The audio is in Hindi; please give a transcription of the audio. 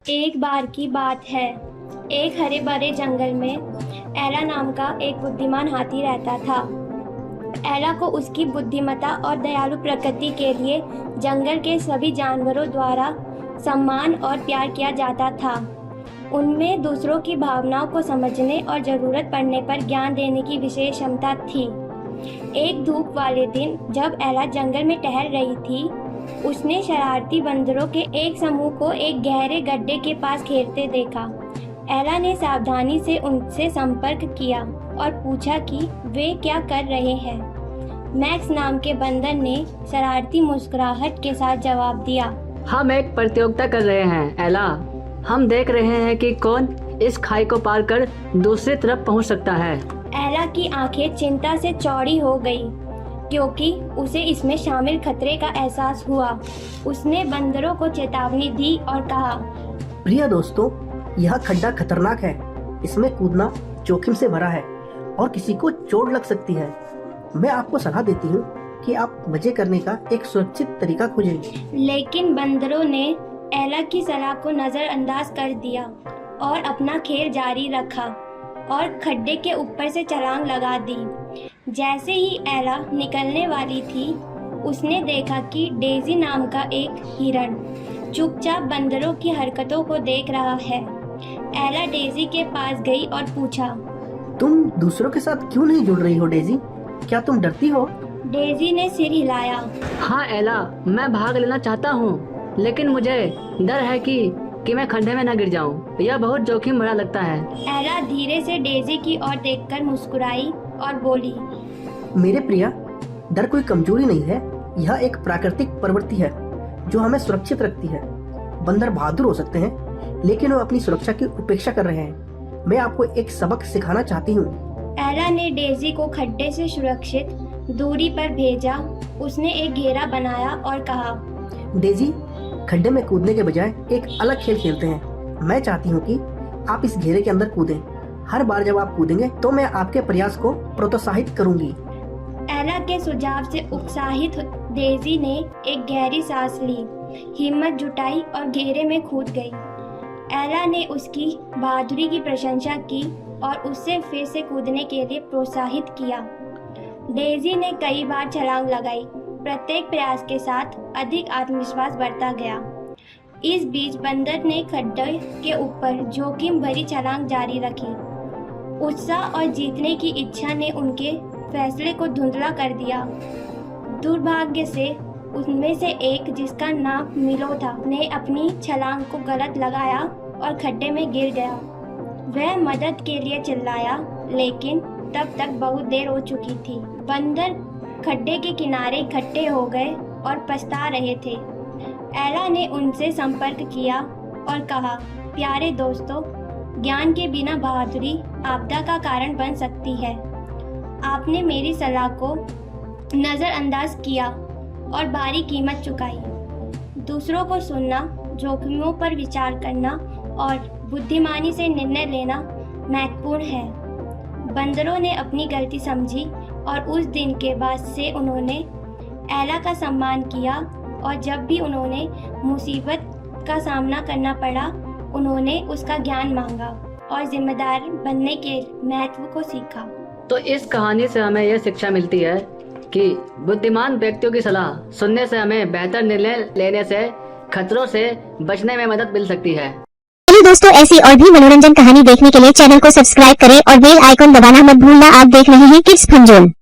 एक बार की बात है। एक हरे भरे जंगल में एला नाम का एक बुद्धिमान हाथी रहता था। एला को उसकी बुद्धिमत्ता और दयालु प्रकृति के लिए जंगल के सभी जानवरों द्वारा सम्मान और प्यार किया जाता था। उनमें दूसरों की भावनाओं को समझने और ज़रूरत पड़ने पर ज्ञान देने की विशेष क्षमता थी। एक धूप वाले दिन जब एला जंगल में टहल रही थी, उसने शरारती बंदरों के एक समूह को एक गहरे गड्ढे के पास खेलते देखा। एला ने सावधानी से उनसे संपर्क किया और पूछा कि वे क्या कर रहे हैं। मैक्स नाम के बंदर ने शरारती मुस्कुराहट के साथ जवाब दिया, हम एक प्रतियोगिता कर रहे हैं एला। हम देख रहे हैं कि कौन इस खाई को पार कर दूसरी तरफ पहुंच सकता है। एला की आंखें चिंता से चौड़ी हो गई क्योंकि उसे इसमें शामिल खतरे का एहसास हुआ। उसने बंदरों को चेतावनी दी और कहा, प्रिय दोस्तों, यह खड्डा खतरनाक है। इसमें कूदना जोखिम से भरा है और किसी को चोट लग सकती है। मैं आपको सलाह देती हूँ कि आप मजे करने का एक सुरक्षित तरीका खोजें। लेकिन बंदरों ने एला की सलाह को नजरअंदाज कर दिया और अपना खेल जारी रखा और खड्डे के ऊपर से छलांग लगा दी। जैसे ही एला निकलने वाली थी, उसने देखा कि डेजी नाम का एक हिरण चुपचाप बंदरों की हरकतों को देख रहा है। एला डेजी के पास गई और पूछा, तुम दूसरों के साथ क्यों नहीं जुड़ रही हो डेजी? क्या तुम डरती हो? डेजी ने सिर हिलाया। हाँ एला, मैं भाग लेना चाहता हूँ, लेकिन मुझे डर है कि मैं खड्डे में न गिर जाऊँ। यह बहुत जोखिम भरा लगता है। एला धीरे से डेजी की ओर देखकर मुस्कुराई और बोली, मेरे प्रिया, डर कोई कमजोरी नहीं है। यह एक प्राकृतिक प्रवृत्ति है जो हमें सुरक्षित रखती है। बंदर बहादुर हो सकते हैं, लेकिन वो अपनी सुरक्षा की उपेक्षा कर रहे हैं। मैं आपको एक सबक सिखाना चाहती हूँ। एला ने डेजी को खड्डे से सुरक्षित दूरी पर भेजा। उसने एक घेरा बनाया और कहा, डेजी, खड्डे में कूदने के बजाय एक अलग खेल खेलते हैं। मैं चाहती हूँ कि आप इस घेरे के अंदर कूदें। हर बार जब आप कूदेंगे तो मैं आपके प्रयास को प्रोत्साहित करूंगी। एला के सुझाव से उत्साहित डेजी ने एक गहरी सांस ली, हिम्मत जुटाई और घेरे में कूद गई। एला ने उसकी बहादुरी की प्रशंसा की और उससे फिर से कूदने के लिए प्रोत्साहित किया। डेजी ने कई बार छलांग लगाई। प्रत्येक प्रयास के साथ अधिक आत्मविश्वास बढ़ता गया। इस बीच बंदर ने खड्डे के ऊपर जोखिम भरी छलांग जारी रखी। उत्साह और जीतने की इच्छा ने उनके फैसले को धुंधला कर दिया। दुर्भाग्य से उनमें से एक, जिसका नाम मिलो था, ने अपनी छलांग को गलत लगाया और खड्डे में गिर गया। वह मदद के लिए चिल्लाया, लेकिन तब तक बहुत देर हो चुकी थी। बंदर खड्डे के किनारे इकट्ठे हो गए और पछता रहे थे। एला ने उनसे संपर्क किया और कहा, प्यारे दोस्तों, ज्ञान के बिना बहादुरी आपदा का कारण बन सकती है। आपने मेरी सलाह को नज़रअंदाज किया और भारी कीमत चुकाई। दूसरों को सुनना, जोखिमों पर विचार करना और बुद्धिमानी से निर्णय लेना महत्वपूर्ण है। बंदरों ने अपनी गलती समझी और उस दिन के बाद से उन्होंने एला का सम्मान किया और जब भी उन्होंने मुसीबत का सामना करना पड़ा, उन्होंने उसका ज्ञान मांगा और जिम्मेदार बनने के महत्व को सीखा। तो इस कहानी से हमें यह शिक्षा मिलती है कि बुद्धिमान व्यक्तियों की सलाह सुनने से हमें बेहतर निर्णय लेने से खतरों से बचने में मदद मिल सकती है। चलिए दोस्तों, ऐसी और भी मनोरंजन कहानी देखने के लिए चैनल को सब्सक्राइब करें और बेल आइकॉन दबाना मत भूलना। आप देख रहे हैं किड्स फन जोन।